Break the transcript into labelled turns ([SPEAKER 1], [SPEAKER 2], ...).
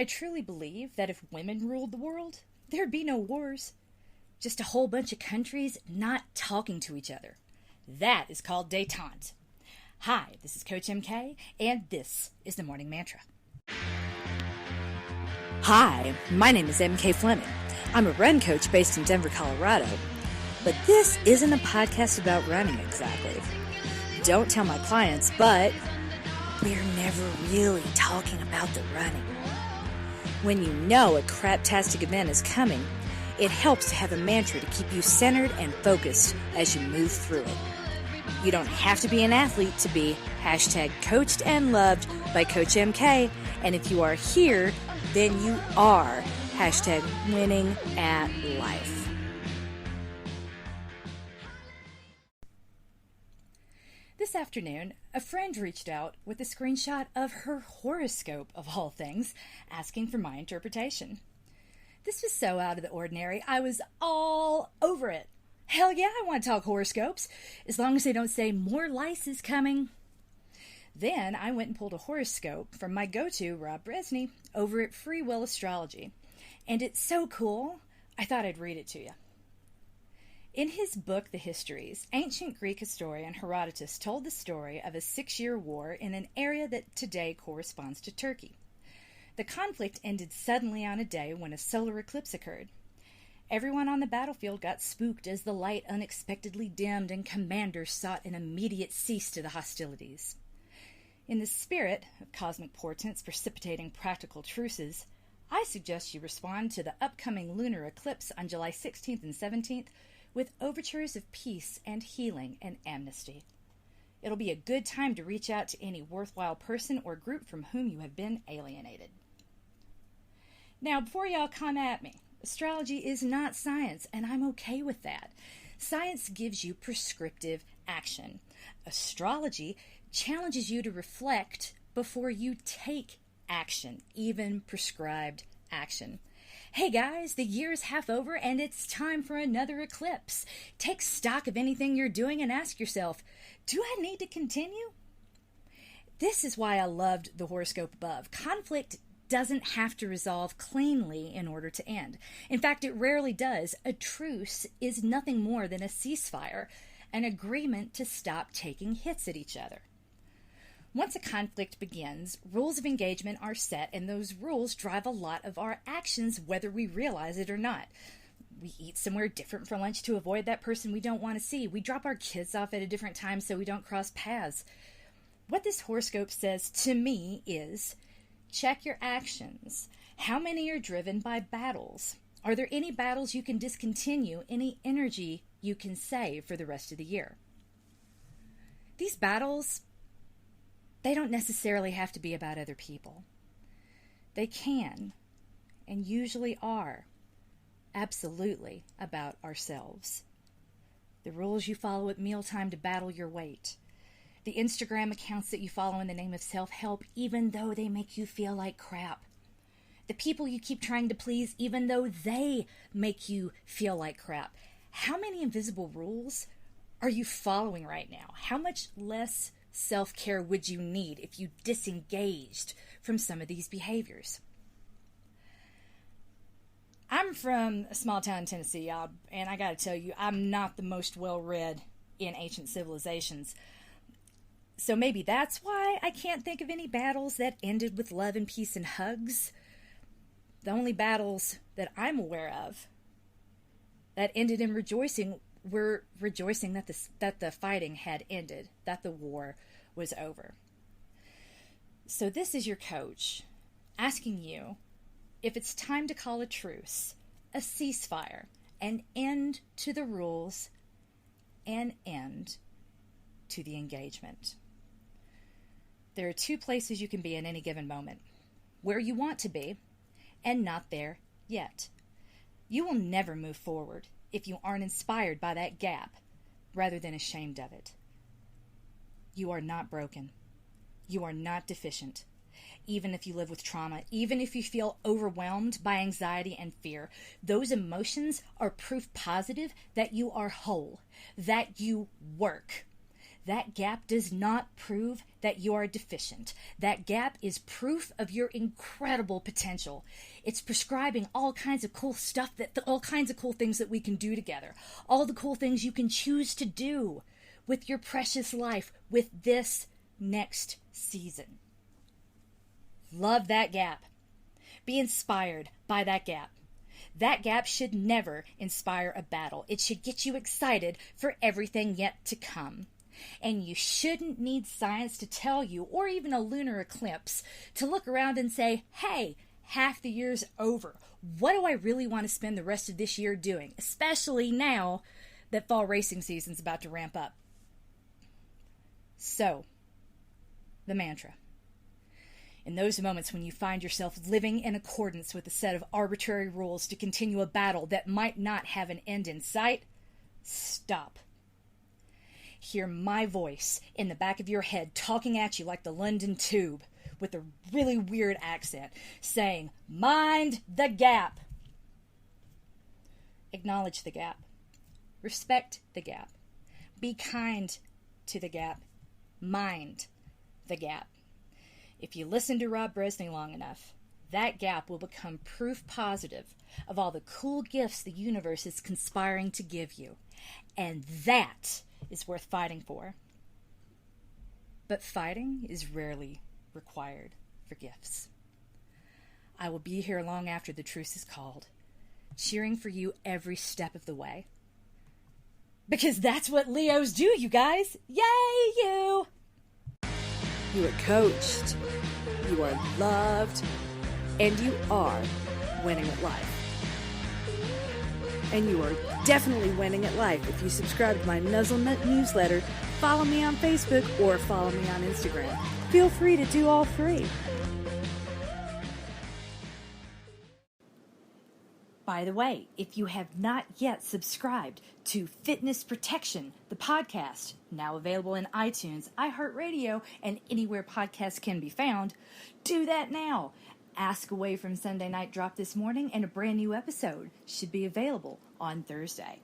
[SPEAKER 1] I truly believe that if women ruled the world, there'd be no wars. Just a whole bunch of countries not talking to each other. That is called détente. Hi, this is Coach MK, and this is the Morning Mantra. Hi, my name is MK Fleming. I'm a run coach based in Denver, Colorado. But this isn't a podcast about running exactly. Don't tell my clients, but we're never really talking about the running. When you know a craptastic event is coming, it helps to have a mantra to keep you centered and focused as you move through it. You don't have to be an athlete to be #coached and loved by Coach MK. And if you are here, then you are #winning at life. This afternoon, a friend reached out with a screenshot of her horoscope, of all things, asking for my interpretation. This was so out of the ordinary, I was all over it. Hell yeah, I want to talk horoscopes, as long as they don't say more lice is coming. Then I went and pulled a horoscope from my go-to, Rob Brezny, over at Free Will Astrology. And it's so cool, I thought I'd read it to you. In his book, The Histories, ancient Greek historian Herodotus told the story of a 6-year war in an area that today corresponds to Turkey. The conflict ended suddenly on a day when a solar eclipse occurred. Everyone on the battlefield got spooked as the light unexpectedly dimmed and commanders sought an immediate cease to the hostilities. In the spirit of cosmic portents precipitating practical truces, I suggest you respond to the upcoming lunar eclipse on July 16th and 17th with overtures of peace and healing and amnesty. It'll be a good time to reach out to any worthwhile person or group from whom you have been alienated. Now, before y'all come at me, astrology is not science, and I'm okay with that. Science gives you prescriptive action. Astrology challenges you to reflect before you take action, even prescribed action. Hey guys, the year's half over and it's time for another eclipse. Take stock of anything you're doing and ask yourself, do I need to continue? This is why I loved the horoscope above. Conflict doesn't have to resolve cleanly in order to end. In fact, it rarely does. A truce is nothing more than a ceasefire, an agreement to stop taking hits at each other. Once a conflict begins, rules of engagement are set, and those rules drive a lot of our actions, whether we realize it or not. We eat somewhere different for lunch to avoid that person we don't want to see. We drop our kids off at a different time so we don't cross paths. What this horoscope says to me is, check your actions. How many are driven by battles? Are there any battles you can discontinue, any energy you can save for the rest of the year? These battles, they don't necessarily have to be about other people. They can, and usually are, absolutely about ourselves. The rules you follow at mealtime to battle your weight. The Instagram accounts that you follow in the name of self-help, even though they make you feel like crap. The people you keep trying to please, even though they make you feel like crap. How many invisible rules are you following right now? How much less self-care would you need if you disengaged from some of these behaviors? I'm from a small town in Tennessee, y'all, and I gotta tell you, I'm not the most well-read in ancient civilizations. So maybe that's why I can't think of any battles that ended with love and peace and hugs. The only battles that I'm aware of that ended in rejoicing were rejoicing that the fighting had ended, that the war was over. So this is your coach asking you if it's time to call a truce, a ceasefire, an end to the rules, an end to the engagement. There are 2 places you can be in any given moment: where you want to be and not there yet. You will never move forward if you aren't inspired by that gap rather than ashamed of it. You are not broken. You are not deficient. Even if you live with trauma, even if you feel overwhelmed by anxiety and fear, those emotions are proof positive that you are whole, that you work, that gap does not prove that you are deficient. That gap is proof of your incredible potential. It's prescribing all kinds of cool stuff, all kinds of cool things that we can do together. All the cool things you can choose to do with your precious life with this next season. Love that gap. Be inspired by that gap. That gap should never inspire a battle. It should get you excited for everything yet to come. And you shouldn't need science to tell you, or even a lunar eclipse, to look around and say, hey, half the year's over. What do I really want to spend the rest of this year doing? Especially now that fall racing season's about to ramp up. So, the mantra. In those moments when you find yourself living in accordance with a set of arbitrary rules to continue a battle that might not have an end in sight, stop. Hear my voice in the back of your head talking at you like the London Tube with a really weird accent, saying, mind the gap. Acknowledge the gap. Respect the gap. Be kind to the gap. Mind the gap. If you listen to Rob Brezny long enough, that gap will become proof positive of all the cool gifts the universe is conspiring to give you. And that is worth fighting for. But fighting is rarely required for gifts. I will be here long after the truce is called, cheering for you every step of the way. Because that's what Leos do, you guys! Yay, you!
[SPEAKER 2] You are coached, you are loved, and you are winning at life. And you are definitely winning at life if you subscribe to my Nuzzlenut newsletter, follow me on Facebook, or follow me on Instagram. Feel free to do all three.
[SPEAKER 1] By the way, if you have not yet subscribed to Fitness Protection, the podcast, now available in iTunes, iHeartRadio, and anywhere podcasts can be found, do that now. Ask Away from Sunday Night dropped this morning, and a brand new episode should be available on Thursday.